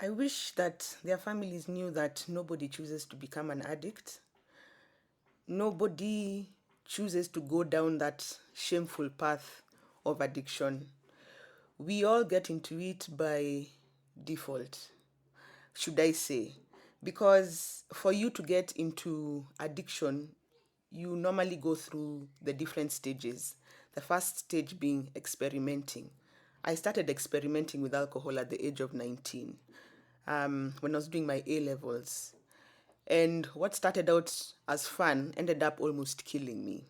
I wish that their families knew that nobody chooses to become an addict. Nobody chooses to go down that shameful path of addiction. We all get into it by default, should I say. Because for you to get into addiction, you normally go through the different stages. The first stage being experimenting. I started experimenting with alcohol at the age of 19 when I was doing my A levels. And what started out as fun ended up almost killing me.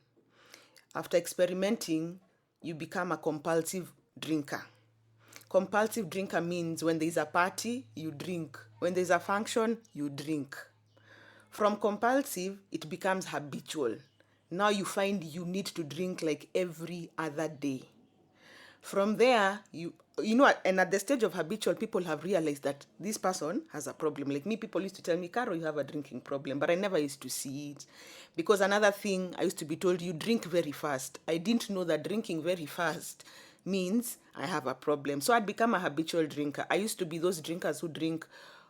After experimenting, you become a compulsive drinker. Compulsive drinker means when there's a party, you drink. When there's a function, you drink. From compulsive, it becomes habitual. Now you find you need to drink like every other day. From there, and at the stage of habitual, people have realized that this person has a problem. Like me, people used to tell me, Caro, you have a drinking problem, but I never used to see it. Because another thing, I used to be told, you drink very fast. I didn't know that drinking very fast means I have a problem. So I'd become a habitual drinker. I used to be those drinkers who drink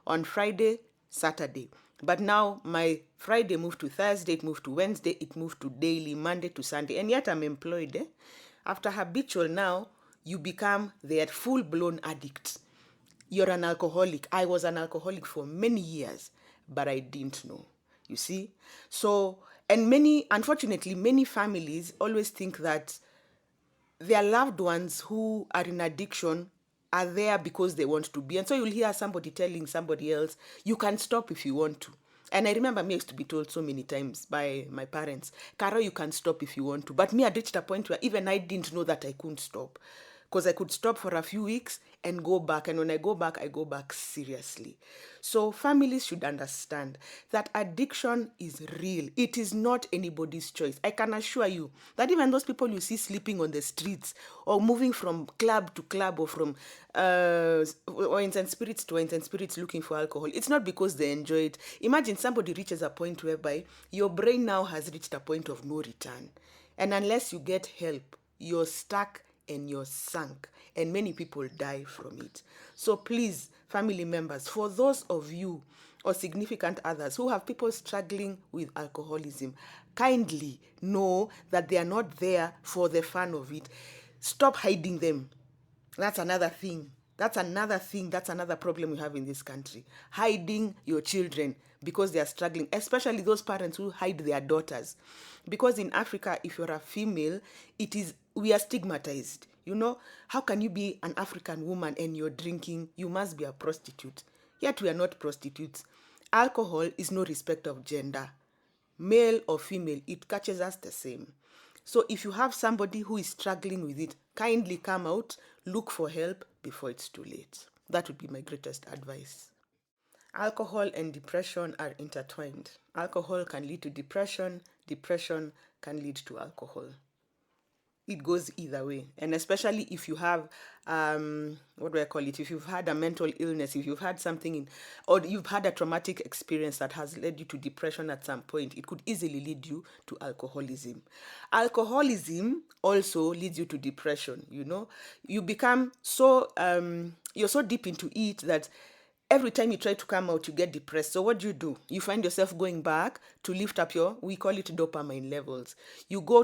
on Friday, Saturday. But now my Friday moved to Thursday, it moved to Wednesday, it moved to daily, Monday to Sunday. And yet I'm employed. After habitual now, you become the full-blown addict. You're an alcoholic. I was an alcoholic for many years, but I didn't know. You see? So, and unfortunately, many families always think that their loved ones who are in addiction are there because they want to be. And so you'll hear somebody telling somebody else, you can stop if you want to. And I remember me used to be told so many times by my parents, Caro, you can stop if you want to. But me, I reached a point where even I didn't know that I couldn't stop. Because I could stop for a few weeks and go back. And when I go back seriously. So families should understand that addiction is real. It is not anybody's choice. I can assure you that even those people you see sleeping on the streets or moving from club to club or from wines and spirits to wines and spirits looking for alcohol, it's not because they enjoy it. Imagine somebody reaches a point whereby your brain now has reached a point of no return. And unless you get help, you're stuck and you're sunk, and many people die from it. So please, family members, for those of you or significant others who have people struggling with alcoholism, kindly know that they are not there for the fun of it. Stop hiding them. That's another thing. That's another problem we have in this country. Hiding your children because they are struggling, especially those parents who hide their daughters. Because in Africa, if you're a female, we are stigmatized. How can you be an African woman and you're drinking? You must be a prostitute. Yet we are not prostitutes. Alcohol is no respect of gender. Male or female, it catches us the same. So if you have somebody who is struggling with it, kindly come out, look for help before it's too late. That would be my greatest advice. Alcohol and depression are intertwined. Alcohol can lead to depression, depression can lead to alcohol. It goes either way. And especially if you have, what do I call it? If you've had a mental illness, if you've had or you've had a traumatic experience that has led you to depression at some point, it could easily lead you to alcoholism. Alcoholism also leads you to depression, You become you're so deep into it that every time you try to come out, you get depressed. So what do? You find yourself going back to lift up we call it dopamine levels. You go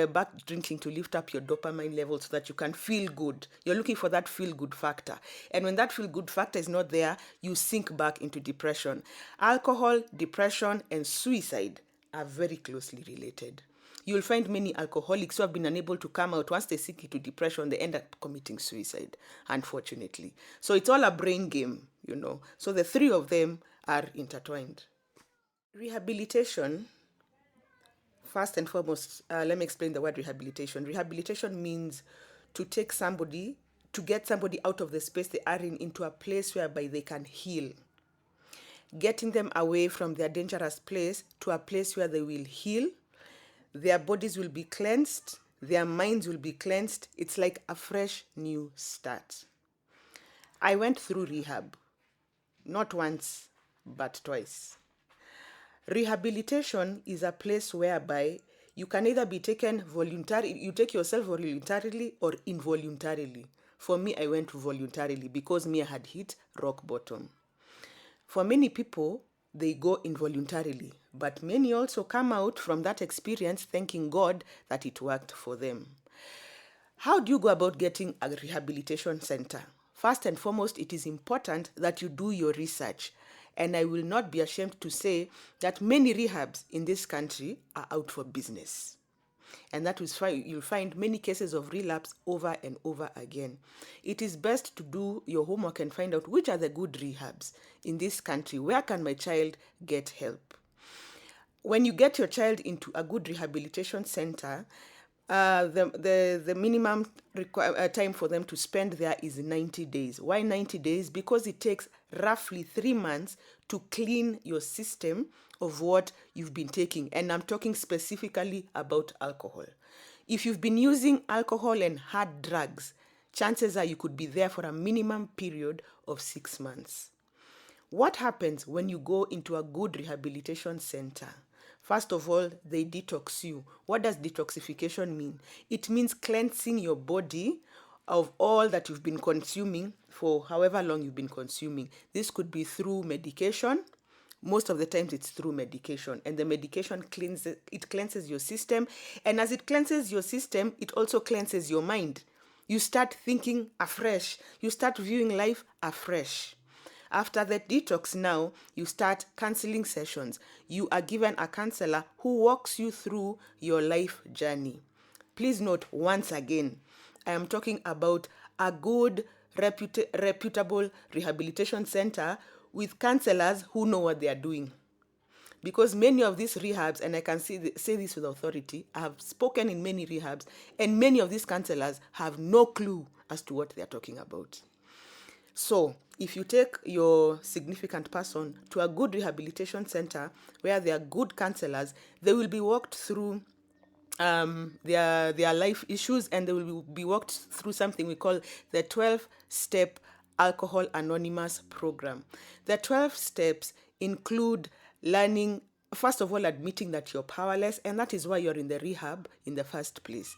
back drinking to lift up your dopamine levels so that you can feel good. You're looking for that feel good factor. And when that feel good factor is not there, you sink back into depression. Alcohol, depression, and suicide are very closely related. You'll find many alcoholics who have been unable to come out. Once they sink into depression, they end up committing suicide, unfortunately. So it's all a brain game. So the three of them are intertwined. Rehabilitation, first and foremost, let me explain the word rehabilitation. Rehabilitation means to get somebody out of the space they are in into a place whereby they can heal. Getting them away from their dangerous place to a place where they will heal. Their bodies will be cleansed. Their minds will be cleansed. It's like a fresh new start. I went through rehab, not once, but twice. Rehabilitation is a place whereby you can either be taken voluntarily, you take yourself voluntarily or involuntarily. For me, I went voluntarily because me, I had hit rock bottom. For many people, they go involuntarily, but many also come out from that experience thanking God that it worked for them. How do you go about getting a rehabilitation center? First and foremost, it is important that you do your research. And I will not be ashamed to say that many rehabs in this country are out for business. And that is why you'll find many cases of relapse over and over again. It is best to do your homework and find out which are the good rehabs in this country. Where can my child get help? When you get your child into a good rehabilitation center, the minimum time for them to spend there is 90 days. Why 90 days? Because it takes roughly 3 months to clean your system of what you've been taking. And I'm talking specifically about alcohol. If you've been using alcohol and hard drugs, chances are you could be there for a minimum period of 6 months. What happens when you go into a good rehabilitation center? First of all, they detox you. What does detoxification mean? It means cleansing your body of all that you've been consuming for however long you've been consuming. This could be through medication. Most of the times it's through medication, and the medication cleanses your system. And as it cleanses your system, it also cleanses your mind. You start thinking afresh. You start viewing life afresh. After the detox now, you start counseling sessions. You are given a counselor who walks you through your life journey. Please note once again, I am talking about a good, reputable rehabilitation center with counselors who know what they are doing. Because many of these rehabs, and I can say this with authority, I have spoken in many rehabs, and many of these counselors have no clue as to what they are talking about. So, if you take your significant person to a good rehabilitation center where there are good counselors, they will be walked through their life issues, and they will be walked through something we call the 12-step Alcohol Anonymous program. The 12 steps include learning, first of all, admitting that you're powerless, and that is why you're in the rehab in the first place.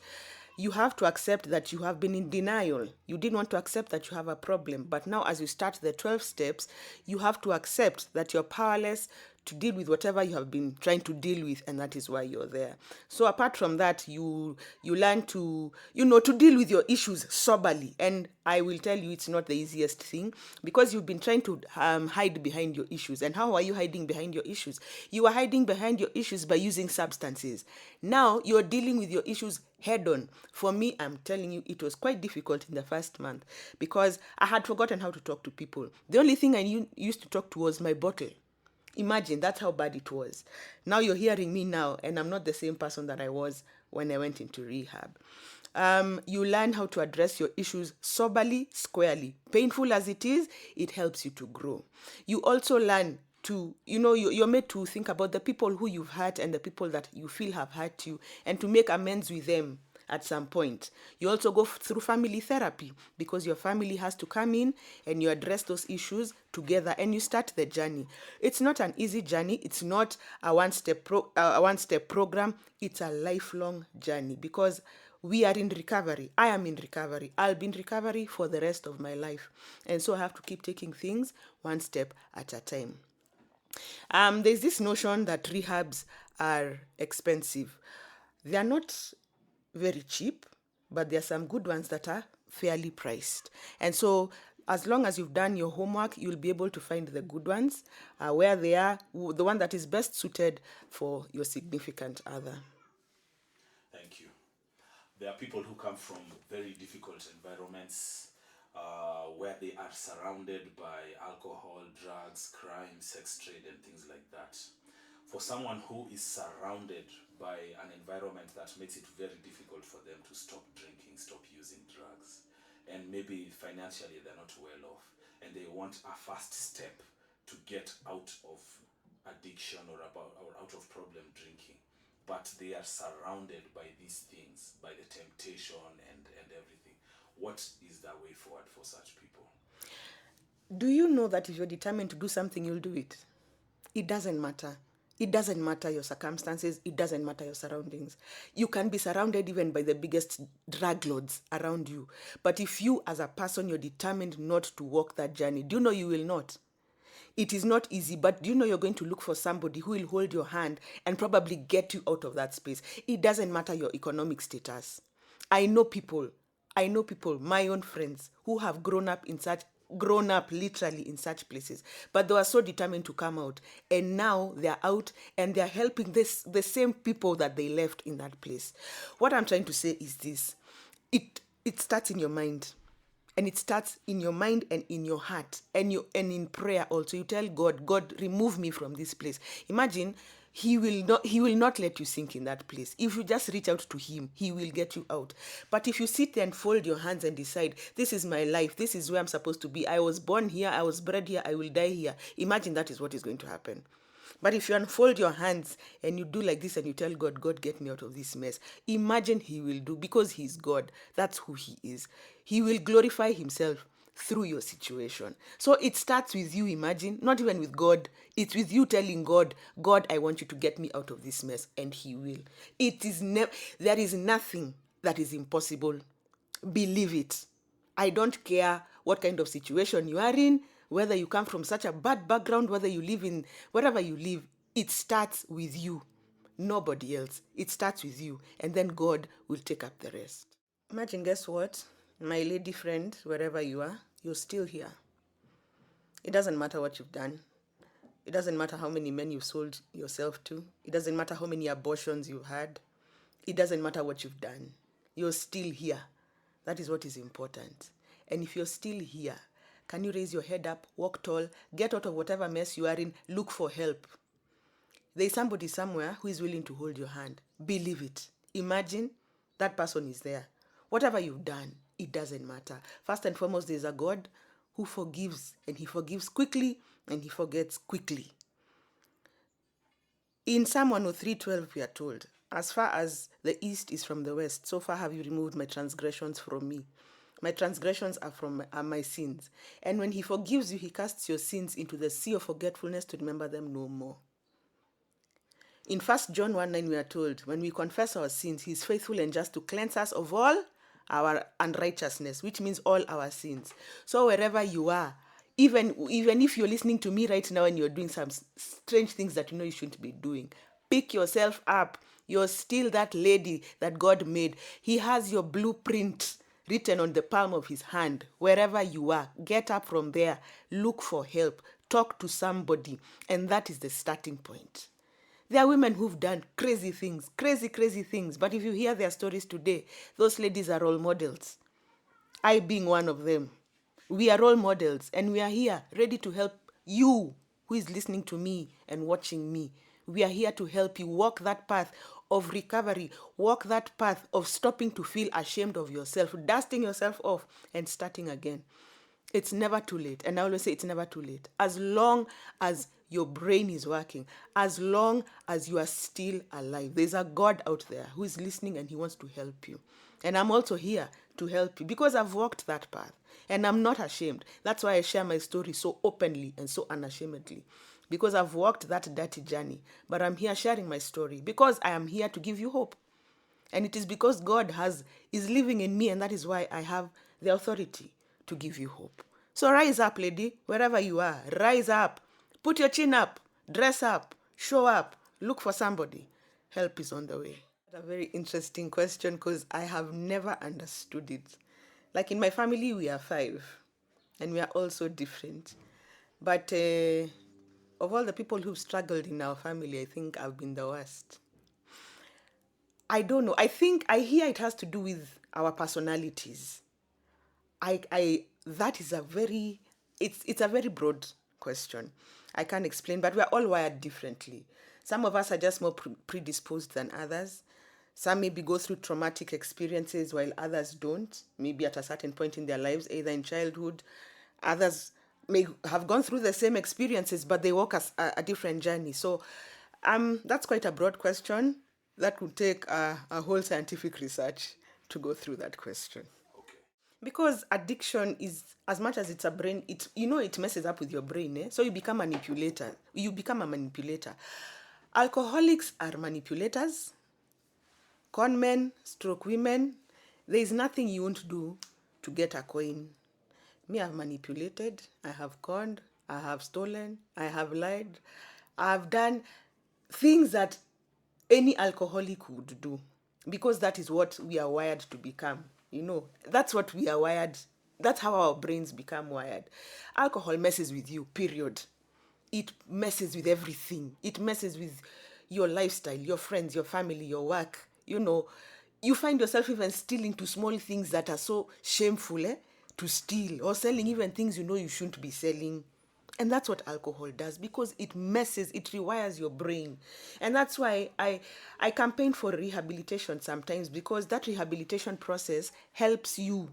You have to accept that you have been in denial. You didn't want to accept that you have a problem. But now, as you start the 12 steps, you have to accept that you're powerless to deal with whatever you have been trying to deal with, and that is why you're there. So apart from that, you learn to to deal with your issues soberly. And I will tell you, it's not the easiest thing, because you've been trying to hide behind your issues. And how are you hiding behind your issues? You are hiding behind your issues by using substances. Now you're dealing with your issues head on. For me, I'm telling you, it was quite difficult in the first month because I had forgotten how to talk to people. The only thing I used to talk to was my bottle. Imagine, that's how bad it was. Now you're hearing me now, and I'm not the same person that I was when I went into rehab. You learn how to address your issues soberly, squarely. Painful as it is, it helps you to grow. You also learn to, you're made to think about the people who you've hurt and the people that you feel have hurt you, and to make amends with them at some point. You also go through family therapy because your family has to come in and you address those issues together and you start the journey. It's not an easy journey. It's not a one-step program. It's a lifelong journey because we are in recovery. I am in recovery. I'll be in recovery for the rest of my life. And so I have to keep taking things one step at a time. There's this notion that rehabs are expensive. They are not very cheap, but there are some good ones that are fairly priced. And so as long as you've done your homework, you'll be able to find the good ones, where they are, the one that is best suited for your significant other. Thank you. There are people who come from very difficult environments where they are surrounded by alcohol, drugs, crime, sex trade, and things like that. For someone who is surrounded by an environment that makes it very difficult for them to stop drinking, stop using drugs, and maybe financially they're not well off, and they want a fast step to get out of addiction or out of problem drinking, but they are surrounded by these things, by the temptation and everything. What is the way forward for such people? Do you know that if you're determined to do something, you'll do it? It doesn't matter. It doesn't matter your circumstances. It doesn't matter your surroundings. You can be surrounded even by the biggest drug lords around you. But if you as a person, you're determined not to walk that journey, do you know you will not? It is not easy, but do you know you're going to look for somebody who will hold your hand and probably get you out of that space? It doesn't matter your economic status. I know people, my own friends, who have grown up literally in such places, but they were so determined to come out. And now they're out and they're helping the same people that they left in that place. What I'm trying to say is this. It starts in your mind, and it starts in your mind and in your heart, and in prayer also. You tell God, God, remove me from this place. Imagine, he will not let you sink in that place. If you just reach out to him, he will get you out. But if you sit there and fold your hands and decide, this is my life, this is where I'm supposed to be, I was born here, I was bred here, I will die here, imagine that is what is going to happen. But if you unfold your hands and you do like this and you tell God, God, get me out of this mess, imagine he will do, because he's God. That's who he is. He will glorify himself through your situation. So it starts with you, imagine, not even with God. It's with you telling God, God, I want you to get me out of this mess, and he will. There is nothing that is impossible. Believe it. I don't care what kind of situation you are in, whether you come from such a bad background, whether you live in wherever you live, it starts with you. Nobody else. It starts with you. And then God will take up the rest. Imagine, guess what? My lady friend, wherever you are, you're still here. It doesn't matter what you've done. It doesn't matter how many men you've sold yourself to. It doesn't matter how many abortions you've had. It doesn't matter what you've done. You're still here. That is what is important. And if you're still here, can you raise your head up, walk tall, get out of whatever mess you are in, look for help? There's somebody somewhere who is willing to hold your hand. Believe it. Imagine that person is there. Whatever you've done, it doesn't matter. First and foremost, there's a God who forgives, and he forgives quickly and he forgets quickly. In Psalm 103:12, we are told, as far as the east is from the west, so far have you removed my transgressions from me. My transgressions are my sins. And when he forgives you, he casts your sins into the sea of forgetfulness to remember them no more. In 1 John 1:9, we are told, when we confess our sins, he is faithful and just to cleanse us of all our unrighteousness, which means all our sins. So wherever you are, even if you're listening to me right now and you're doing some strange things that you know you shouldn't be doing, pick yourself up. You're still that lady that God made. He has your blueprint written on the palm of his hand. Wherever you are, get up from there, look for help, talk to somebody, and that is the starting point. There are women who've done crazy things, crazy things. But if you hear their stories today, those ladies are role models. I being one of them. We are role models, and we are here ready to help you who is listening to me and watching me. We are here to help you walk that path of recovery, walk that path of stopping to feel ashamed of yourself, dusting yourself off and starting again. It's never too late. And I always say it's never too late. As long as your brain is working, as long as you are still alive, there's a God out there who is listening and he wants to help you. And I'm also here to help you because I've walked that path and I'm not ashamed. That's why I share my story so openly and so unashamedly, because I've walked that dirty journey. But I'm here sharing my story because I am here to give you hope. And it is because God is living in me, and that is why I have the authority to give you hope. So rise up, lady, wherever you are. Rise up. Put your chin up. Dress up. Show up. Look for somebody. Help is on the way. A very interesting question, because I have never understood it. Like in my family, we are 5, and we are all so different. But of all the people who've struggled in our family, I think I've been the worst. I don't know. I hear it has to do with our personalities. That is it's a very broad question. I can't explain, but we're all wired differently. Some of us are just more predisposed than others. Some maybe go through traumatic experiences while others don't, maybe at a certain point in their lives, either in childhood. Others may have gone through the same experiences, but they walk a different journey. So that's quite a broad question. That would take a whole scientific research to go through that question. Okay. Because addiction is, as much as it's a brain, it messes up with your brain. So you become a manipulator. Alcoholics are manipulators, con men, stroke women. There is nothing you won't do to get a coin. Me, I've manipulated, I have conned, I have stolen, I have lied, I've done things that any alcoholic would do, because that is what we are wired to become. That's what we are wired. That's how our brains become wired. Alcohol messes with you, period. It messes with everything. It messes with your lifestyle, your friends, your family, your work. You find yourself even stealing to small things that are so shameful, to steal, or selling even things you shouldn't be selling. And that's what alcohol does, because it rewires your brain. And that's why I campaign for rehabilitation sometimes, because that rehabilitation process helps your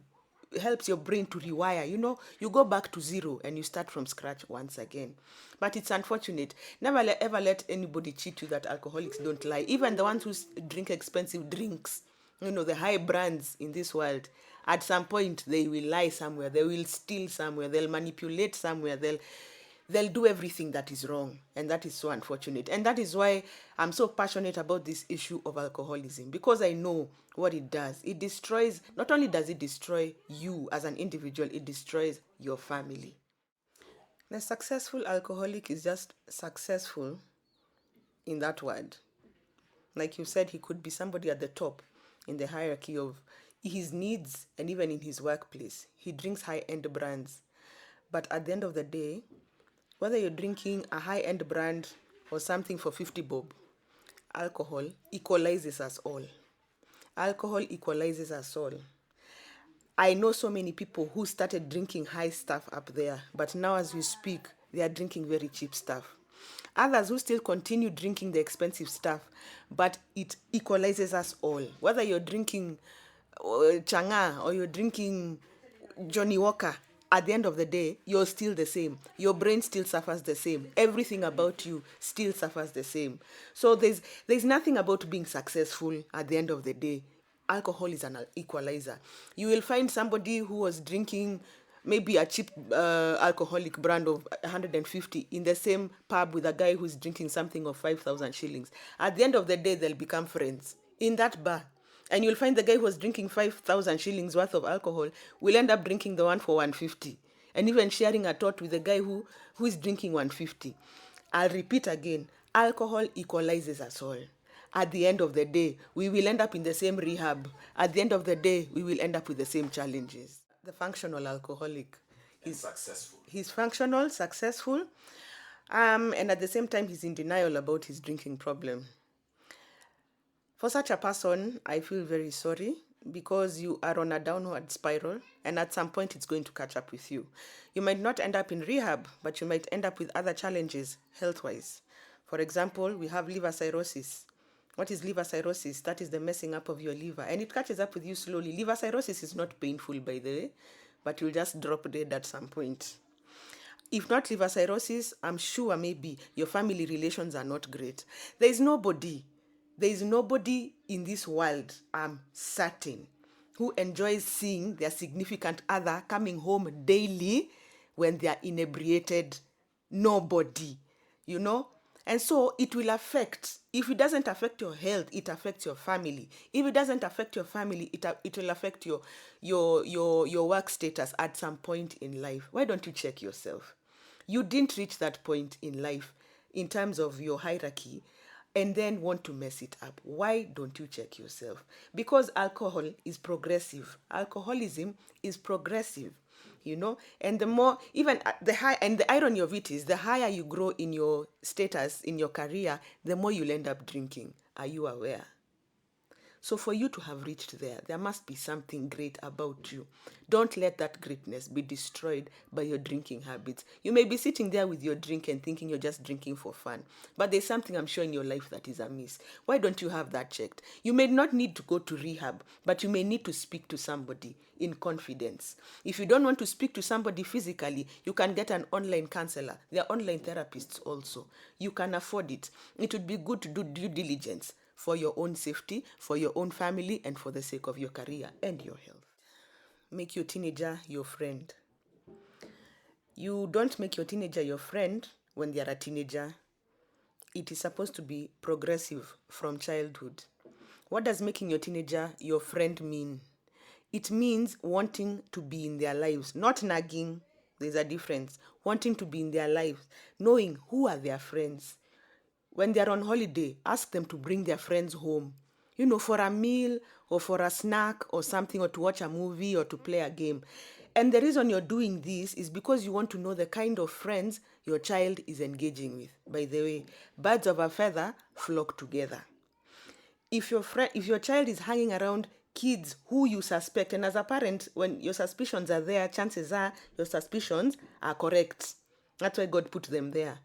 brain to rewire. You go back to zero and you start from scratch once again. But it's unfortunate. Never ever let anybody cheat you that alcoholics don't lie. Even the ones who drink expensive drinks, the high brands in this world, at some point they will lie somewhere, they will steal somewhere, they'll manipulate somewhere, they'll do everything that is wrong. And that is so unfortunate. And that is why I'm so passionate about this issue of alcoholism, because I know what it does. It destroys, not only does it destroy you as an individual, it destroys your family. The successful alcoholic is just successful in that word. Like you said, he could be somebody at the top in the hierarchy of his needs, and even in his workplace. He drinks high-end brands. But at the end of the day, whether you're drinking a high-end brand or something for 50 bob, alcohol equalizes us all. Alcohol equalizes us all. I know so many people who started drinking high stuff up there, but now as we speak, they are drinking very cheap stuff. Others who still continue drinking the expensive stuff, but it equalizes us all. Whether you're drinking Changa or you're drinking Johnny Walker, at the end of the day, you're still the same. Your brain still suffers the same. Everything about you still suffers the same. So there's nothing about being successful at the end of the day. Alcohol is an equalizer. You will find somebody who was drinking maybe a cheap alcoholic brand of 150 in the same pub with a guy who's drinking something of 5,000 shillings. At the end of the day, they'll become friends in that bar. And you'll find the guy who was drinking 5,000 shillings worth of alcohol will end up drinking the one for 150, and even sharing a tot with the guy who is drinking 150. I'll repeat again, alcohol equalizes us all. At the end of the day, we will end up in the same rehab. At the end of the day, we will end up with the same challenges. The functional alcoholic. He's successful. He's functional, successful, and at the same time, he's in denial about his drinking problem. For such a person, I feel very sorry, because you are on a downward spiral, and at some point it's going to catch up with you. You might not end up in rehab, but you might end up with other challenges health-wise. For example, we have liver cirrhosis. What is liver cirrhosis? That is the messing up of your liver, and it catches up with you slowly. Liver cirrhosis is not painful, by the way, but you'll just drop dead at some point. If not liver cirrhosis, I'm sure maybe your family relations are not great. There is nobody in this world, I'm certain, who enjoys seeing their significant other coming home daily when they are inebriated. Nobody, And so it will affect. If it doesn't affect your health, it affects your family. If it doesn't affect your family, it will affect your work status at some point in life. Why don't you check yourself? You didn't reach that point in life in terms of your hierarchy and then want to mess it up. Why don't you check yourself? Because alcohol is progressive. Alcoholism is progressive, and the more, even the high, and the irony of it is, the higher you grow in your status, in your career, the more you'll end up drinking. Are you aware? So for you to have reached there must be something great about you. Don't let that greatness be destroyed by your drinking habits. You may be sitting there with your drink and thinking you're just drinking for fun, but there's something I'm sure in your life that is amiss. Why don't you have that checked? You may not need to go to rehab, but you may need to speak to somebody in confidence. If you don't want to speak to somebody physically, you can get an online counselor. There are online therapists also. You can afford it. It would be good to do due diligence for your own safety, for your own family, and for the sake of your career and your health. Make your teenager your friend. You don't make your teenager your friend when they are a teenager. it is supposed to be progressive from childhood. What does making your teenager your friend mean? It means wanting to be in their lives, not nagging. There's a difference. Wanting to be in their lives, knowing who are their friends. When they're on holiday, ask them to bring their friends home, for a meal or for a snack or something, or to watch a movie or to play a game. And the reason you're doing this is because you want to know the kind of friends your child is engaging with. By the way, birds of a feather flock together. If your child is hanging around kids who you suspect, and as a parent, when your suspicions are there, chances are your suspicions are correct. That's why God put them there.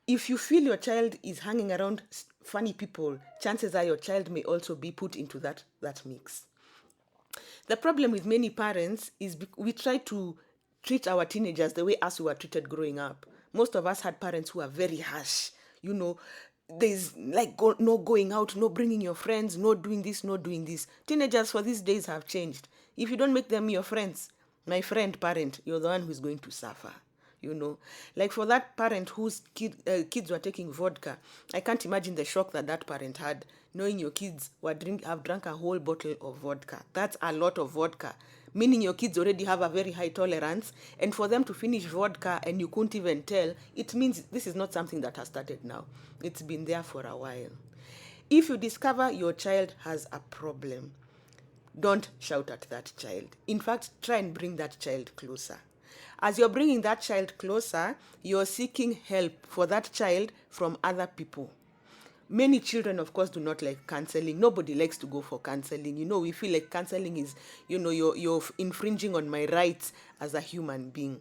If you feel your child is hanging around funny people, chances are your child may also be put into that mix. The problem with many parents is we try to treat our teenagers the way us we were treated growing up. Most of us had parents who are very harsh. There's like no going out, no bringing your friends, no doing this, no doing this. Teenagers for these days have changed. If you don't make them your friends, my friend parent, you're the one who's going to suffer. Like for that parent whose kids were taking vodka, I can't imagine the shock that parent had, knowing your kids have drunk a whole bottle of vodka. That's a lot of vodka, meaning your kids already have a very high tolerance, and for them to finish vodka and you couldn't even tell, it means this is not something that has started now. It's been there for a while. If you discover your child has a problem, don't shout at that child. In fact, try and bring that child closer. As you're bringing that child closer, you're seeking help for that child from other people. Many children, of course, do not like counseling. Nobody likes to go for counseling. We feel like counseling is, you're infringing on my rights as a human being.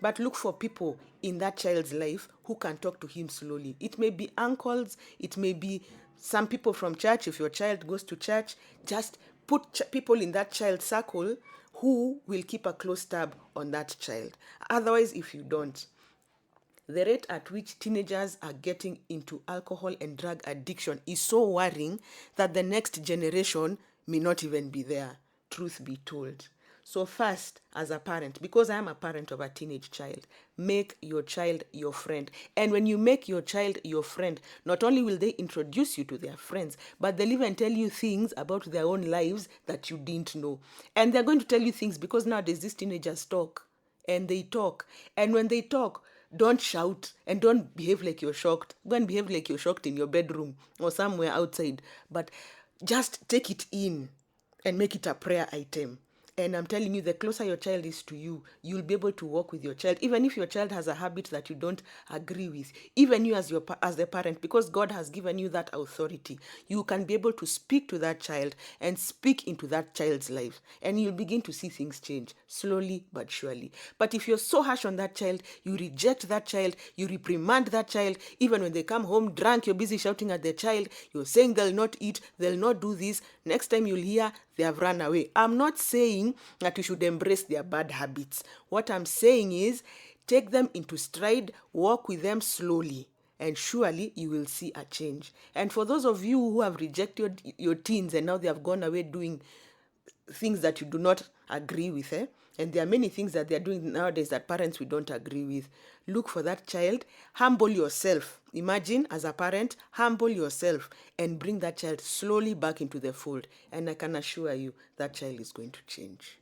But look for people in that child's life who can talk to him slowly. It may be uncles, it may be some people from church. If your child goes to church, just put people in that child's circle who will keep a close tab on that child. Otherwise, if you don't, the rate at which teenagers are getting into alcohol and drug addiction is so worrying that the next generation may not even be there, truth be told. So first, as a parent, because I am a parent of a teenage child, make your child your friend. And when you make your child your friend, not only will they introduce you to their friends, but they'll even tell you things about their own lives that you didn't know. And they're going to tell you things because nowadays these teenagers talk. And they talk. And when they talk, don't shout and don't behave like you're shocked. Go and behave like you're shocked in your bedroom or somewhere outside. But just take it in and make it a prayer item. And I'm telling you, the closer your child is to you, you'll be able to work with your child, even if your child has a habit that you don't agree with. Even you as the parent, because God has given you that authority, you can be able to speak to that child and speak into that child's life. And you'll begin to see things change, slowly but surely. But if you're so harsh on that child, you reject that child, you reprimand that child, even when they come home drunk, you're busy shouting at the child, you're saying they'll not eat, they'll not do this. Next time you'll hear they have run away. I'm not saying that you should embrace their bad habits. What I'm saying is take them into stride, walk with them slowly, and surely you will see a change. And for those of you who have rejected your teens and now they have gone away doing things that you do not agree with, and there are many things that they're doing nowadays that parents we don't agree with. Look for that child, humble yourself. Imagine as a parent, humble yourself and bring that child slowly back into the fold. And I can assure you that child is going to change.